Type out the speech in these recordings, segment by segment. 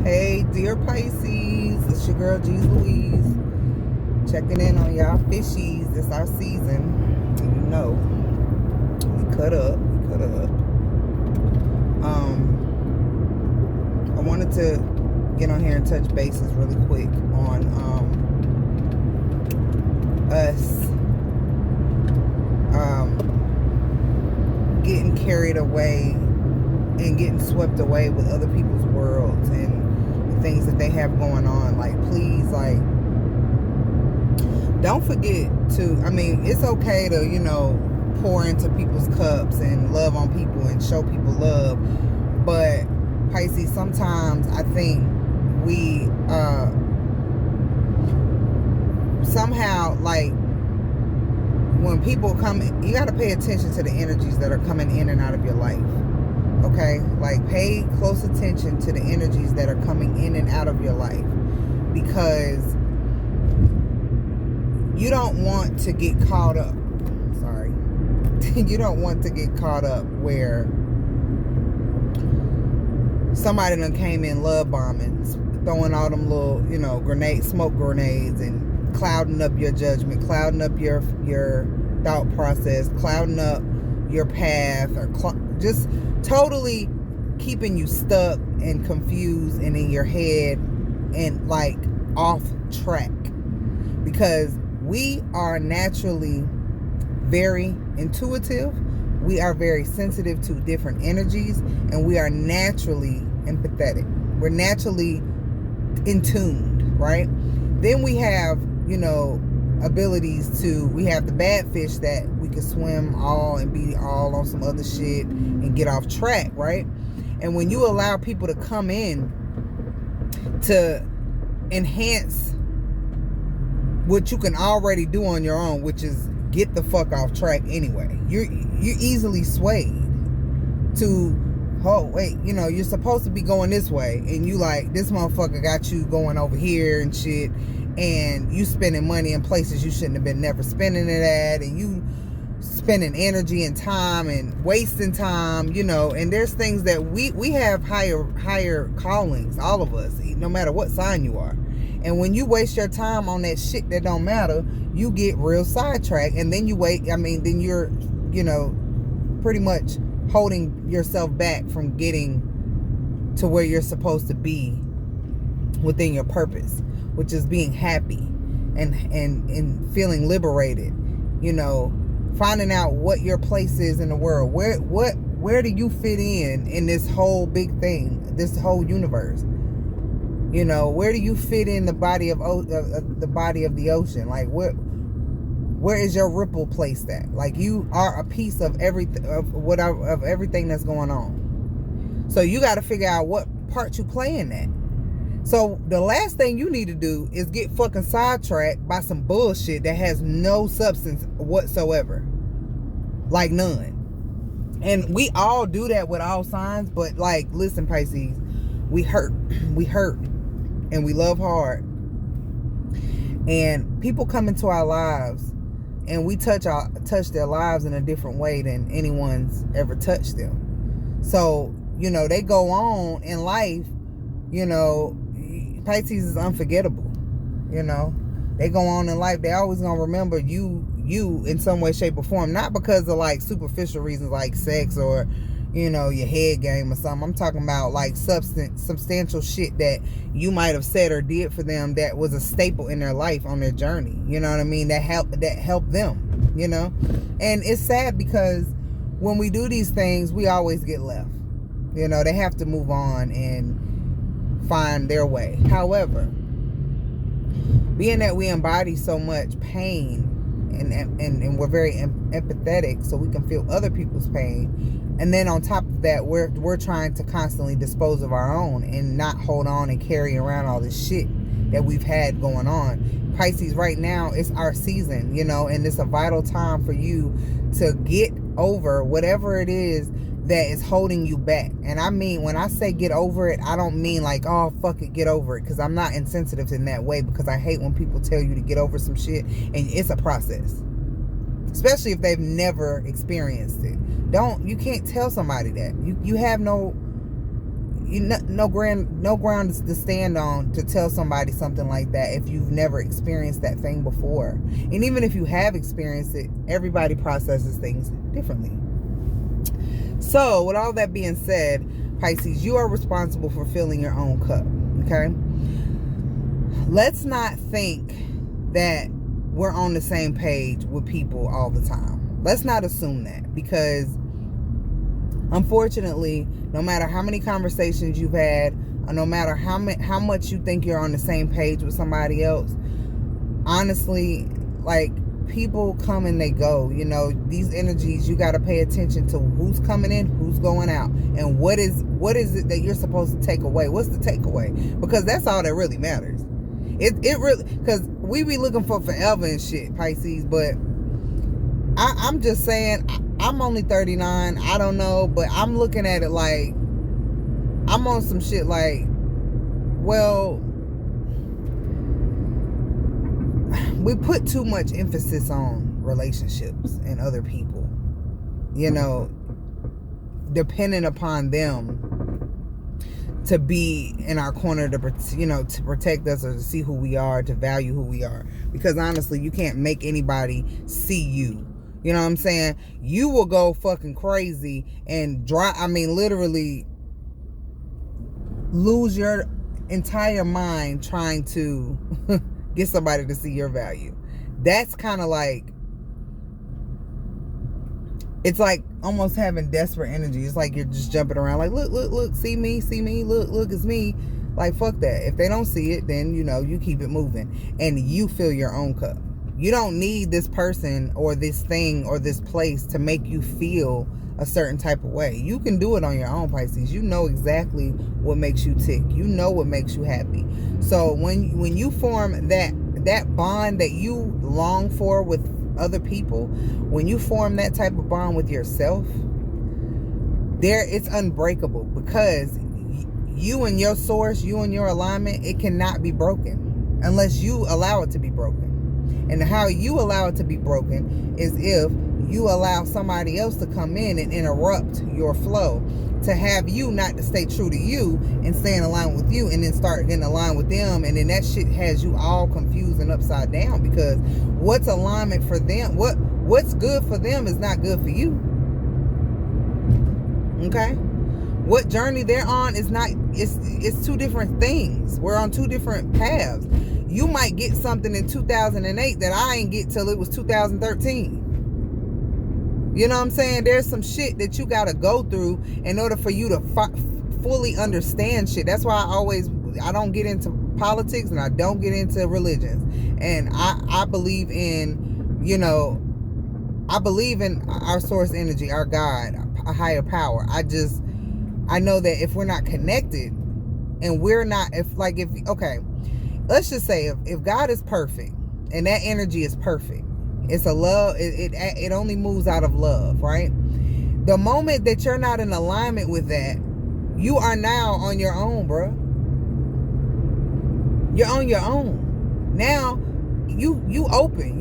Hey, dear Pisces, it's your girl, G Louise, checking in on y'all fishies. It's our season. You know, we cut up. I wanted to get on here and touch bases really quick on us getting carried away and getting swept away with other people's worlds and the things that they have going on. Like, please, like, don't forget to, I mean, it's okay to, you know, pour into people's cups and love on people and show people love. But Pisces, sometimes I think we somehow, like, when people come, you got to pay attention to the energies that are coming in and out of your life. Okay, like, pay close attention to the energies that are coming in and out of your life, because you don't want to get caught up. Sorry. You don't want to get caught up where somebody done came in love bombing, throwing all them little, you know, smoke grenades, and clouding up your judgment, clouding up your thought process, clouding up your path, or just totally keeping you stuck and confused and in your head and like off track. Because we are naturally very intuitive, we are very sensitive to different energies, and we are naturally empathetic. We're naturally in tune, right? Then we have, you know, abilities to, we have the bad fish that we can swim all and be all on some other shit and get off track, right? And when you allow people to come in to enhance what you can already do on your own, which is get the fuck off track anyway, you're easily swayed to, oh wait, you know, you're supposed to be going this way, and you like, this motherfucker got you going over here and shit, and you spending money in places you shouldn't have been never spending it at, and you spending energy and time and wasting time, you know. And there's things that we have higher callings, all of us, no matter what sign you are. And when you waste your time on that shit that don't matter, you get real sidetracked, and then then you're, you know, pretty much holding yourself back from getting to where you're supposed to be within your purpose, which is being happy and feeling liberated, you know, finding out what your place is in the world. Where do you fit in this whole big thing, this whole universe? You know, where do you fit in the body of the ocean? Like, where is your ripple placed at? Like, you are a piece of everything, of everything that's going on. So you got to figure out what part you play in that. So the last thing you need to do is get fucking sidetracked by some bullshit that has no substance whatsoever. Like, none. And we all do that with all signs, but like, listen, Pisces, we hurt, and we love hard. And people come into our lives, and we touch their lives in a different way than anyone's ever touched them. So, you know, they go on in life, you know, Pisces is unforgettable, you know. They go on in life, they always gonna remember you in some way, shape, or form. Not because of like superficial reasons like sex or, you know, your head game or something. I'm talking about like substantial shit that you might have said or did for them that was a staple in their life on their journey. You know what I mean? That helped them, you know? And it's sad because when we do these things, we always get left. You know, they have to move on and find their way. However, being that we embody so much pain and we're very empathetic, so we can feel other people's pain, and then on top of that, we're trying to constantly dispose of our own and not hold on and carry around all this shit that we've had going on. Pisces, right now, it's our season, you know, and it's a vital time for you to get over whatever it is that is holding you back. And I mean, when I say get over it, I don't mean like, oh, fuck it, get over it, because I'm not insensitive in that way, because I hate when people tell you to get over some shit, and it's a process, especially if they've never experienced it. You can't tell somebody that. You have no no ground to stand on to tell somebody something like that if you've never experienced that thing before. And even if you have experienced it, everybody processes things differently. So with all that being said, Pisces, you are responsible for filling your own cup. Okay, let's not think that we're on the same page with people all the time. Let's not assume that, because unfortunately, no matter how many conversations you've had, or no matter how much you think you're on the same page with somebody else, honestly, like, people come and they go. You know, these energies, you got to pay attention to who's coming in, who's going out, and what is it that you're supposed to take away. What's the takeaway? Because that's all that really matters. It really, because we be looking for forever and shit, Pisces, but I'm just saying, I'm only 39. I don't know, but I'm looking at it like I'm on some shit like, well, we put too much emphasis on relationships and other people, you know, depending upon them to be in our corner to, you know, to protect us or to see who we are, to value who we are. Because honestly, you can't make anybody see you. You know what I'm saying? You will go fucking crazy and literally lose your entire mind trying to get somebody to see your value. That's kind of like, it's like almost having desperate energy. It's like you're just jumping around like, look, see me, look, it's me. Like, fuck that. If they don't see it, then, you know, you keep it moving and you fill your own cup. You don't need this person or this thing or this place to make you feel a certain type of way. You can do it on your own, Pisces. You know exactly what makes you tick. You know what makes you happy. So when you form that bond that you long for with other people, when you form that type of bond with yourself, it's unbreakable, because you and your source, you and your alignment, it cannot be broken unless you allow it to be broken. And how you allow it to be broken is if you allow somebody else to come in and interrupt your flow, to have you not to stay true to you and stay in alignment with you, and then start getting aligned with them. And then that shit has you all confused and upside down, because what's alignment for them, what's good for them is not good for you. Okay? What journey they're on is not, it's two different things. We're on two different paths. You might get something in 2008 that I ain't get till it was 2013. You know what I'm saying? There's some shit that you got to go through in order for you to fully understand shit. That's why I don't get into politics and I don't get into religions. And I believe in, you know, I believe in our source energy, our God, a higher power. I know that if we're not connected and okay, let's just say if God is perfect and that energy is perfect, it's a love, it only moves out of love, right? The moment that you're not in alignment with that, you are now on your own, bro. You're on your own. Now, you open.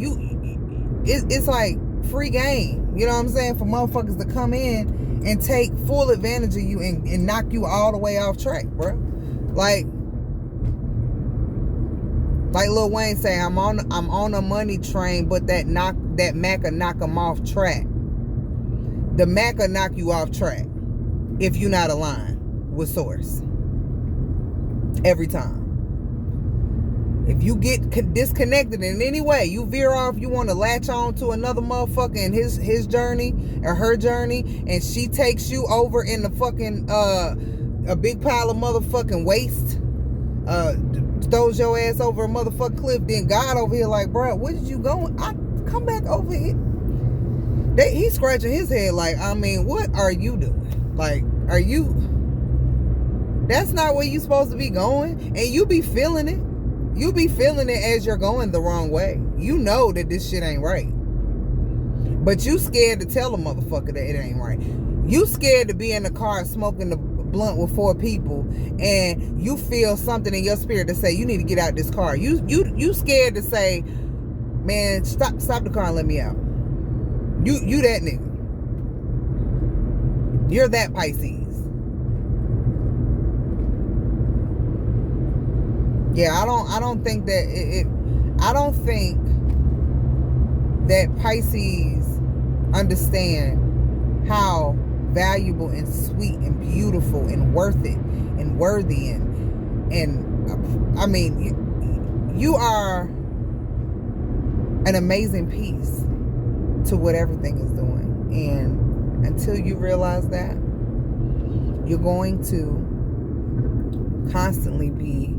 It's like free game. You know what I'm saying? For motherfuckers to come in and take full advantage of you and knock you all the way off track, bro. Like Lil Wayne say, I'm on a money train, but that Mac will knock him off track. The Mac will knock you off track if you're not aligned with source. Every time. If you get disconnected in any way, you veer off, you want to latch on to another motherfucker in his journey or her journey, and she takes you over in the fucking a big pile of motherfucking waste, throws your ass over a motherfucking cliff, then God over here like, bro, where did you go? I come back over here. He's scratching his head like, I mean, what are you doing? Like, that's not where you supposed to be going, and you be feeling it. You be feeling it as you're going the wrong way. You know that this shit ain't right. But you scared to tell a motherfucker that it ain't right. You scared to be in the car smoking the blunt with 4 people, and you feel something in your spirit to say you need to get out this car. You scared to say, man, stop the car and let me out. You that nigga. You're that Pisces. Yeah, I don't think that I don't think that Pisces understand how valuable and sweet and beautiful and worth it and worthy and I mean, you are an amazing piece to what everything is doing. And until you realize that, you're going to constantly be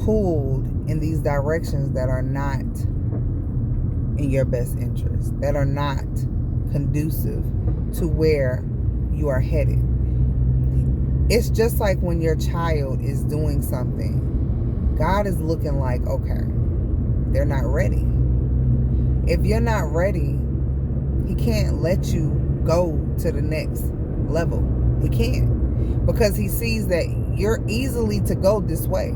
pulled in these directions that are not in your best interest, that are not conducive to where you are headed. It's just like when your child is doing something, God is looking like, okay, they're not ready. If you're not ready, He can't let you go to the next level. He can't, because He sees that you're easily to go this way.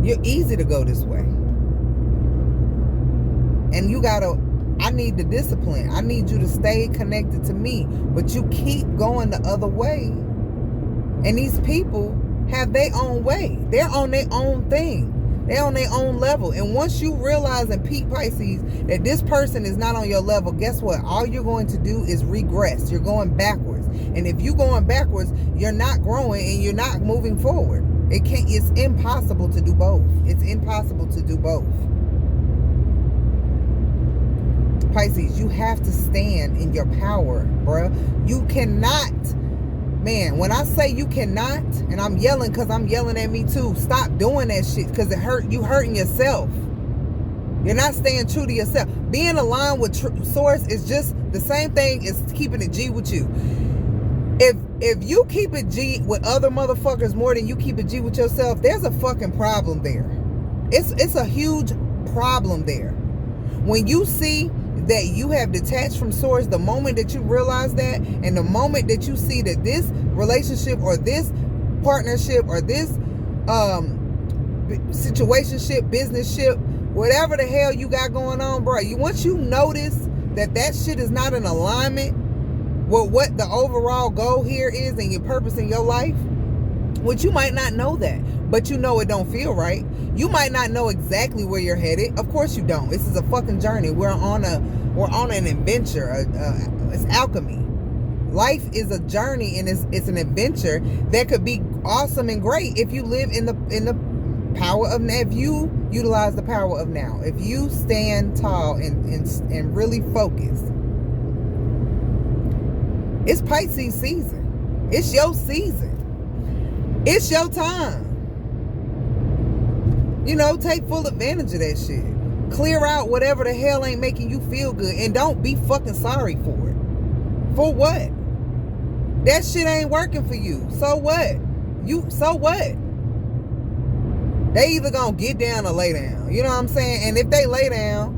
You're easy to go this way. And you gotta, I need the discipline. I need you to stay connected to me. But you keep going the other way. And these people have their own way. They're on their own thing. They're on their own level. And once you realize in Peak Pisces that this person is not on your level, guess what? All you're going to do is regress. You're going backwards. And if you're going backwards, you're not growing and you're not moving forward. It's impossible to do both. It's impossible to do both. Pisces, you have to stand in your power, bruh. You cannot, man, when I say you cannot, and I'm yelling because I'm yelling at me too, stop doing that shit, because you hurting yourself. You're not staying true to yourself. Being aligned with source is just the same thing as keeping it G with you. If you keep it G with other motherfuckers more than you keep it G with yourself, there's a fucking problem there. It's a huge problem there. When you see that you have detached from source, the moment that you realize that, and the moment that you see that this relationship or this partnership or this situationship, businessship, whatever the hell you got going on, bro, once you notice that that shit is not in alignment with what the overall goal here is and your purpose in your life, which you might not know that, but you know it don't feel right. You might not know exactly where you're headed. Of course you don't. This is a fucking journey. We're on an adventure. It's alchemy. Life is a journey, and it's an adventure that could be awesome and great if you live in the power of now. If you utilize the power of now, if you stand tall and really focus. It's Pisces season. It's your season. It's your time. You know, take full advantage of that shit. Clear out whatever the hell ain't making you feel good, and don't be fucking sorry for it. For what? That shit ain't working for you. So what? So what? They either gonna get down or lay down. You know what I'm saying? And if they lay down,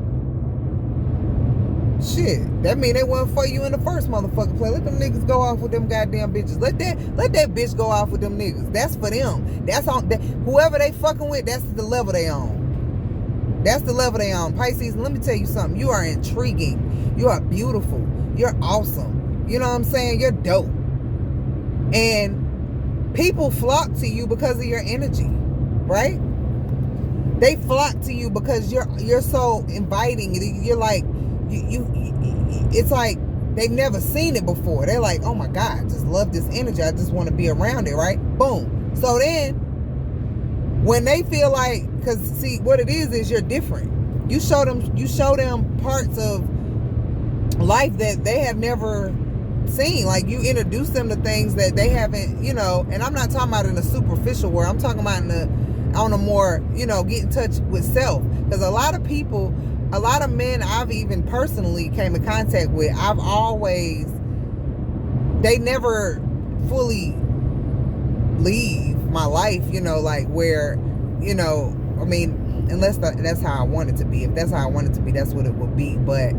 shit, that mean they wasn't for you in the first motherfucking play. Let them niggas go off with them goddamn bitches. Let that bitch go off with them niggas. That's for them. That's on whoever they fucking with. That's the level they on. That's the level they on. Pisces, let me tell you something. You are intriguing. You are beautiful. You're awesome. You know what I'm saying? You're dope. And people flock to you because of your energy, right? They flock to you because you're so inviting. You're like, it's like they've never seen it before. They're like, oh my God, I just love this energy. I just want to be around it, right? Boom. So then when they feel like, because see what it is you're different. You show them parts of life that they have never seen. Like, you introduce them to things that they haven't, you know, and I'm not talking about in a superficial way. I'm talking about on a more, you know, get in touch with self. Because a lot of men I've even personally came in contact with, they never fully leave my life, you know, like where, you know, I mean, unless that's how I want it to be. If that's how I want it to be, that's what it would be. But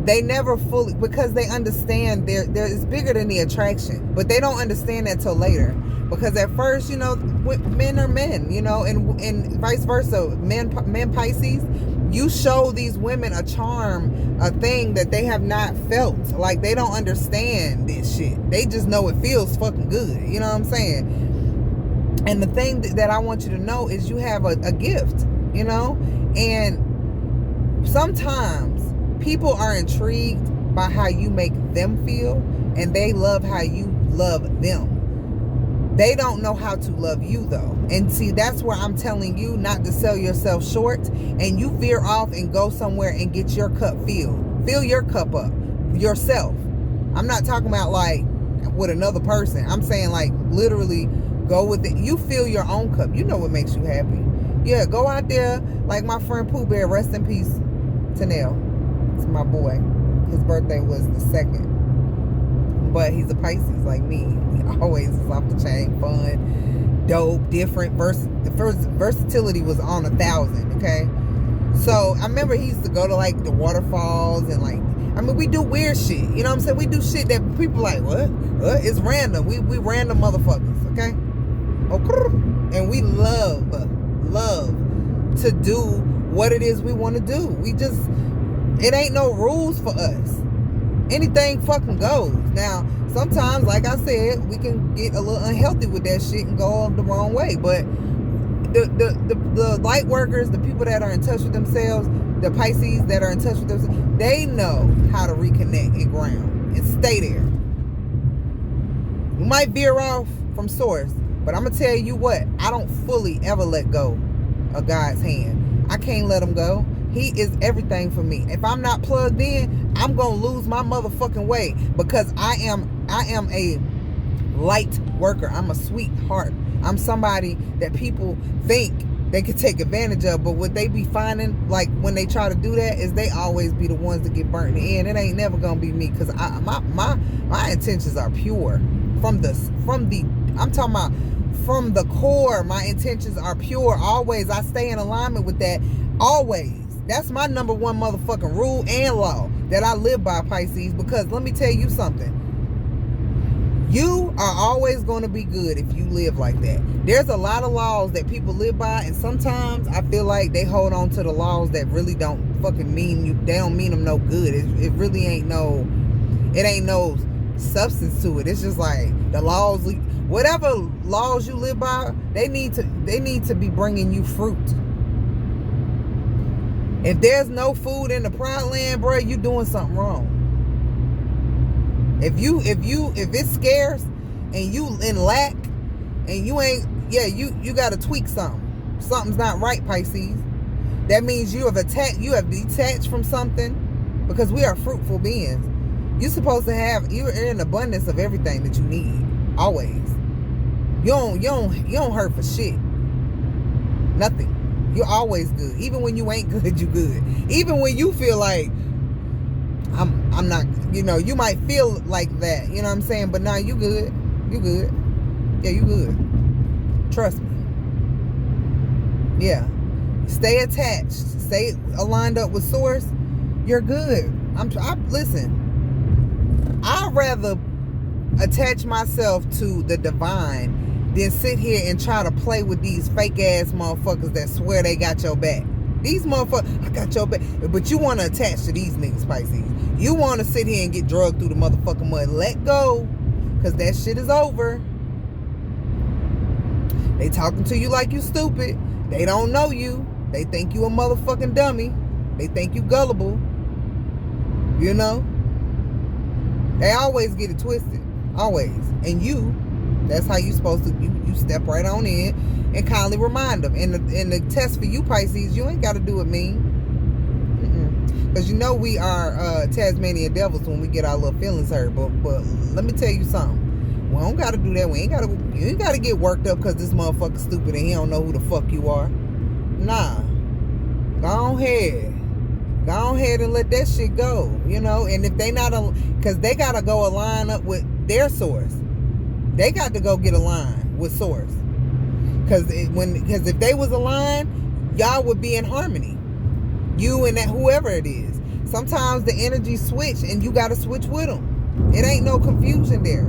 they never fully, because they understand it's bigger than the attraction, but they don't understand that till later. Because at first, you know, men are men, you know, and vice versa. Men Pisces, You show these women a charm, a thing that they have not felt. Like, they don't understand this shit. They just know it feels fucking good. You know what I'm saying? And the thing that I want you to know is you have a gift, you know? And sometimes people are intrigued by how you make them feel, and they love how you love them. They don't know how to love you, though. And see, that's where I'm telling you not to sell yourself short, and you veer off and go somewhere and get your cup filled. Fill your cup up yourself. I'm not talking about like with another person. I'm saying like literally go with it. You fill your own cup. You know what makes you happy. Yeah, go out there like my friend Pooh Bear, rest in peace, Tanel. It's my boy. His birthday was the 2nd. But he's a Pisces like me. He always is off the chain, fun, dope, different. The first versatility was on 1,000, okay? So I remember he used to go to like the waterfalls and like, I mean, we do weird shit. You know what I'm saying? We do shit that people like, what? It's random. We random motherfuckers, okay? And we love to do what it is we want to do. It ain't no rules for us. Anything fucking goes. Now, sometimes, like I said, we can get a little unhealthy with that shit and go the wrong way. But the light workers, the people that are in touch with themselves, the Pisces that are in touch with themselves, they know how to reconnect and ground and stay there. We might veer off from source, but I'm going to tell you what, I don't fully ever let go of God's hand. I can't let him go. He is everything for me. If I'm not plugged in, I'm going to lose my motherfucking way, because I am a light worker. I'm a sweetheart. I'm somebody that people think they could take advantage of, but what they be finding, like when they try to do that, is they always be the ones that get burnt in the end. It ain't never going to be me, because my intentions are pure. I'm talking about from the core, my intentions are pure. Always, I stay in alignment with that. Always. That's my number one motherfucking rule and law that I live by, Pisces, because let me tell you something. You are always going to be good if you live like that. There's a lot of laws that people live by, and sometimes I feel like they hold on to the laws that really don't fucking mean you. They don't mean them no good. It really ain't no substance to it. It's just like the laws, whatever laws you live by, they need to be bringing you fruit. If there's no food in the Pride Land, bro, you doing something wrong. If it's scarce and you in lack and you ain't, you got to tweak something. Something's not right, Pisces. That means you have detached from something, because we are fruitful beings. You're supposed to you're in abundance of everything that you need. Always. You don't hurt for shit. Nothing. You're always good. Even when you ain't good, you good. Even when you feel like I'm not, you might feel like that, you know what I'm saying? But nah, you good. You good. Yeah, you good. Trust me. Yeah. Stay attached. Stay aligned up with source. You're good. Listen, I'd rather attach myself to the divine than sit here and try to play with these fake ass motherfuckers that swear they got your back. These motherfuckers, I got your back. But you want to attach to these niggas, Pisces. You want to sit here and get drugged through the motherfucking mud. Let go, because that shit is over. They talking to you like you stupid. They don't know you. They think you a motherfucking dummy. They think you gullible. You know? They always get it twisted. Always. And that's how you supposed to, you step right on in and kindly remind them. And the test for you, Pisces, you ain't got to do it mean. Because we are Tasmanian devils when we get our little feelings hurt. But let me tell you something. We don't got to do that. You ain't got to get worked up because this motherfucker's stupid and he don't know who the fuck you are. Nah. Go ahead. Go ahead and let that shit go. And if they not, because they got to go align up with their source. They got to go get aligned with source. Because if they was aligned, y'all would be in harmony. You and that whoever it is. Sometimes the energy switch and you got to switch with them. It ain't no confusion there.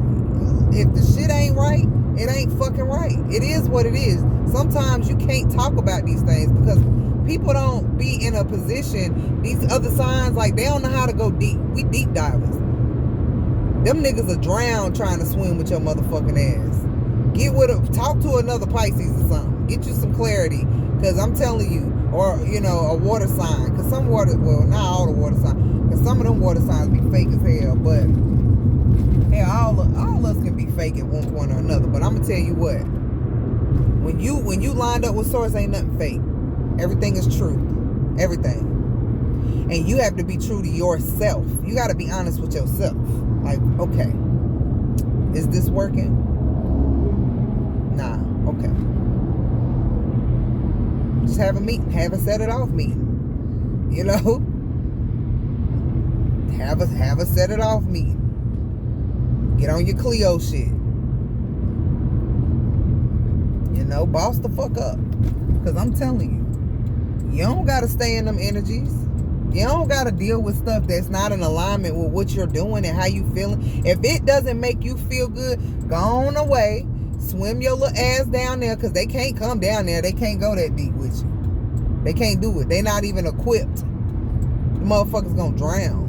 If the shit ain't right, it ain't fucking right. It is what it is. Sometimes you can't talk about these things because people don't be in a position. These other signs, like, they don't know how to go deep. We deep divers. Them niggas are drowned trying to swim with your motherfucking ass. Get with a, talk to another Pisces or something. Get you some clarity. Because I'm telling you, or, you know, a water sign. Because some water, well, not all the water signs. Because some of them water signs be fake as hell. But, yeah, all of us can be fake at one point or another. But I'm going to tell you what. When you lined up with source, ain't nothing fake. Everything is true. Everything. And you have to be true to yourself. You got to be honest with yourself. Like, okay, is this working? Nah, okay. Just have a meeting. Have a set it off meeting. You know? Have a set it off meeting. Get on your Cleo shit. You know, boss the fuck up. Because I'm telling you, you don't got to stay in them energies. You don't got to deal with stuff that's not in alignment with what you're doing and how you feeling. If it doesn't make you feel good, go on away. Swim your little ass down there, because they can't come down there. They can't go that deep with you. They can't do it. They not even equipped. The motherfuckers gonna drown.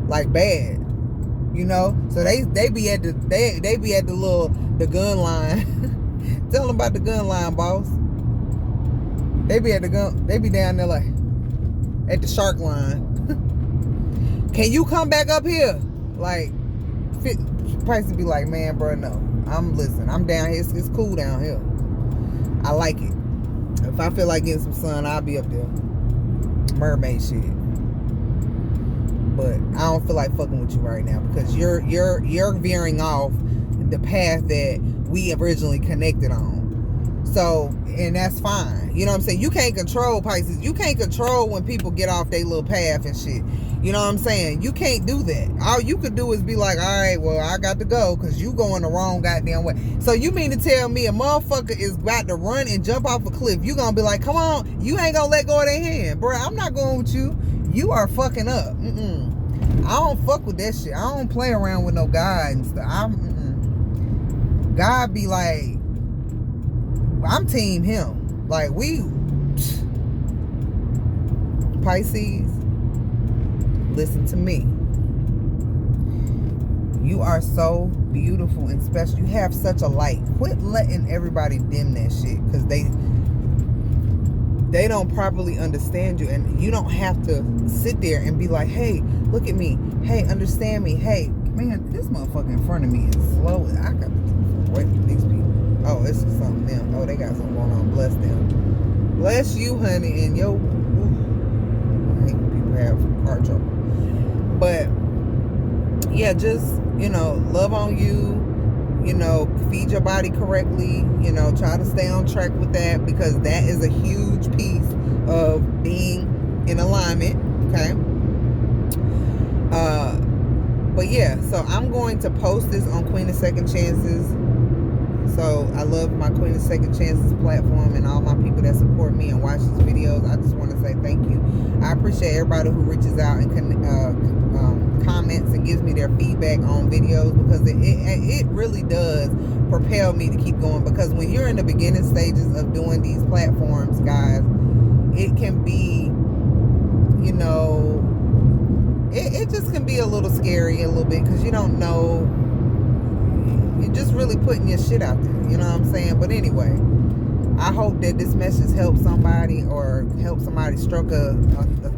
Like bad. You know? So they be at the the gun line. Tell them about the gun line, boss. They be down there like at the shark line. Can you come back up here? Like, Pisces be like, man, bro, no. I'm down here. It's cool down here. I like it. If I feel like getting some sun, I'll be up there. Mermaid shit. But I don't feel like fucking with you right now, because you're veering off the path that we originally connected on. So, and that's fine. You know what I'm saying? You can't control Pisces. You can't control when people get off their little path and shit. You know what I'm saying? You can't do that. All you could do is be like, all right, well, I got to go because you going the wrong goddamn way. So you mean to tell me a motherfucker is about to run and jump off a cliff? You going to be like, come on, you ain't going to let go of their hand. Bro, I'm not going with you. You are fucking up. I don't fuck with that shit. I don't play around with no God and stuff. God be like, I'm team him. Like, we Pisces, listen to me. You are so beautiful and special. You have such a light. Quit letting everybody dim that shit, because they don't properly understand you. And you don't have to sit there and be like, hey, look at me. Hey, understand me. Hey, man, this motherfucker in front of me is slow. I got to wait for these people. Oh, this is something them. Oh, they got something going on. Bless them. Bless you, honey. And yo, I hate when people have heart trouble. But yeah, just, you know, love on you. You know, feed your body correctly. You know, try to stay on track with that, because that is a huge piece of being in alignment. Okay. But yeah, so I'm going to post this on Queen of Second Chances. So I love my Queen of Second Chances platform and all my people that support me and watch these videos. I just want to say thank you. I appreciate everybody who reaches out and comments and gives me their feedback on videos, because it really does propel me to keep going. Because when you're in the beginning stages of doing these platforms, guys, it can be, you know, it just can be a little scary a little bit, because you don't know. You're just really putting your shit out there. You know what I'm saying? But anyway, I hope that this message helps somebody, or help somebody stroke a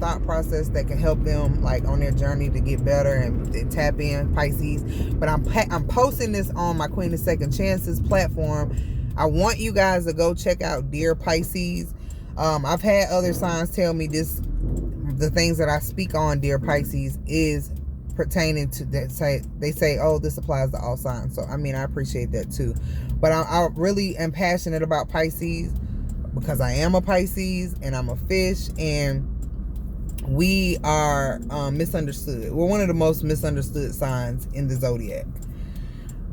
thought process that can help them, like, on their journey to get better and tap in, Pisces. But I'm posting this on my Queen of Second Chances platform. I want you guys to go check out Dear Pisces. I've had other signs tell me this, the things that I speak on Dear Pisces is pertaining to that. They say, oh, this applies to all signs. So I mean, I appreciate that too. But I really am passionate about Pisces, because I am a Pisces and I'm a fish, and we are misunderstood. We're one of the most misunderstood signs in the zodiac.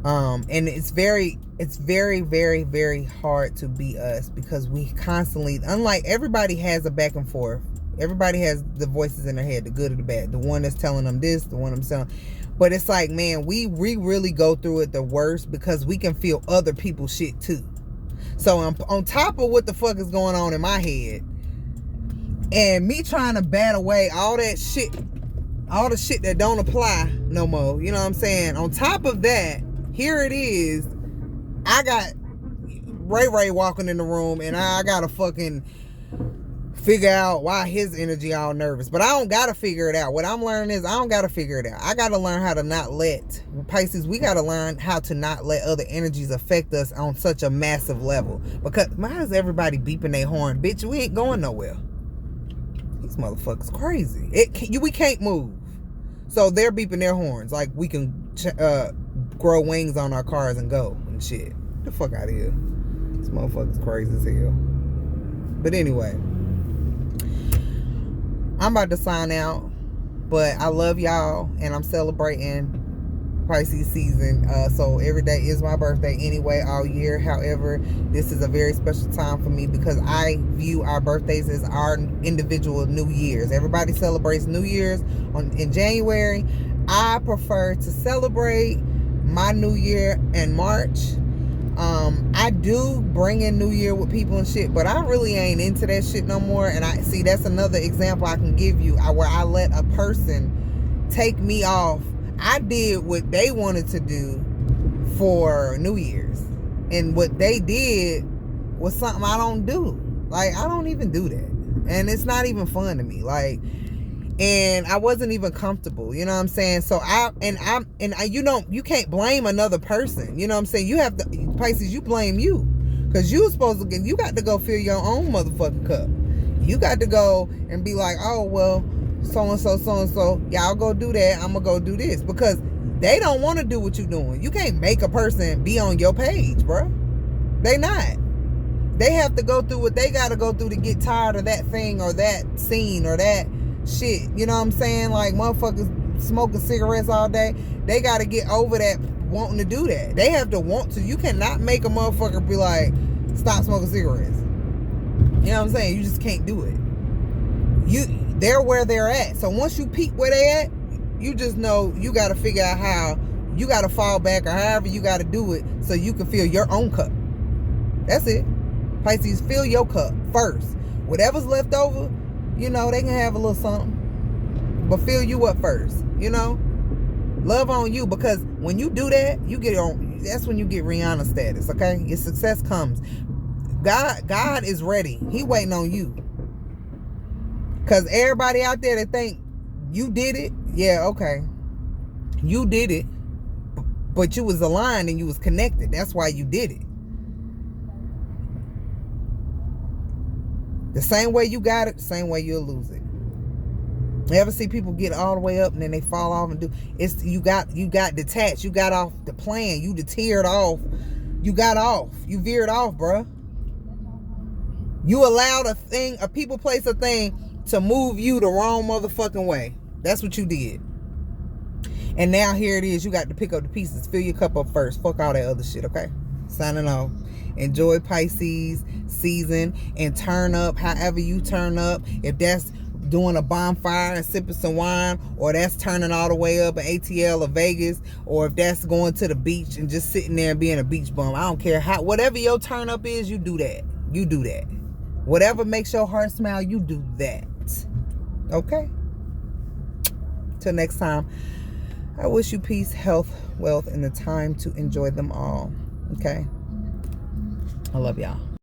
And it's very, very, very hard to be us, because we constantly, unlike everybody has a back and forth. Everybody has the voices in their head, the good or the bad. The one that's telling them this, the one that's telling. But it's like, man, we really go through it the worst, because we can feel other people's shit too. So on top of what the fuck is going on in my head, and me trying to bat away all that shit, all the shit that don't apply no more, you know what I'm saying? On top of that, here it is, I got Ray walking in the room, and I gotta fucking figure out why his energy all nervous. But I don't gotta figure it out. What I'm learning is I don't gotta figure it out. I gotta learn how to not let, Pisces, we gotta learn how to not let other energies affect us on such a massive level. Because why is everybody beeping their horn? Bitch, we ain't going nowhere. These motherfuckers crazy. We can't move. So they're beeping their horns like we can grow wings on our cars and go and shit. Get the fuck out of here. This motherfucker's crazy as hell. But anyway, I'm about to sign out, but I love y'all, and I'm celebrating Pisces season. So every day is my birthday anyway, all year. However, this is a very special time for me because I view our birthdays as our individual New Year's. Everybody celebrates New Year's in January. I prefer to celebrate my New Year in March. I do bring in New Year with people and shit, but I really ain't into that shit no more. And I see that's another example I can give you where I let a person take me off. I did what they wanted to do for New Year's, and what they did was something I don't do. Like, I don't even do that, and it's not even fun to me. Like, and I wasn't even comfortable, you know what I'm saying? So you can't blame another person, you know what I'm saying? You have to, Pisces, you blame you, because you got to go fill your own motherfucking cup. You got to go and be like, oh, well, so-and-so, y'all go do that, I'm gonna go do this, because they don't want to do what you're doing. You can't make a person be on your page, bro. They not. They have to go through what they got to go through to get tired of that thing or that scene or that shit, you know what I'm saying? Like, motherfuckers smoking cigarettes all day, they got to get over that wanting to do that. They have to want to. You cannot make a motherfucker be like, stop smoking cigarettes. You know what I'm saying? You just can't do it. They're where they're at. So once you peep where they at, you just know you got to figure out how you got to fall back or however you got to do it so you can fill your own cup. That's it. Pisces, fill your cup first. Whatever's left over, you know, they can have a little something, but fill you up first, you know? Love on you, because when you do that, that's when you get Rihanna status, okay? Your success comes. God is ready. He waiting on you. Because everybody out there that think you did it, yeah, okay. You did it, but you was aligned and you was connected. That's why you did it. The same way you got it, the same way you'll lose it. You ever see people get all the way up and then they fall off and you got detached. You got off the plan. You deterred off. You got off. You veered off, bruh. You allowed a people, place, a thing to move you the wrong motherfucking way. That's what you did. And now here it is. You got to pick up the pieces. Fill your cup up first. Fuck all that other shit, okay? Signing off. Enjoy Pisces season and turn up however you turn up. If that's doing a bonfire and sipping some wine, or that's turning all the way up in ATL or Vegas, or if that's going to the beach and just sitting there and being a beach bum. I don't care whatever your turn up is, you do that. You do that. Whatever makes your heart smile, you do that. Okay? Till next time, I wish you peace, health, wealth, and the time to enjoy them all. Okay? I love y'all.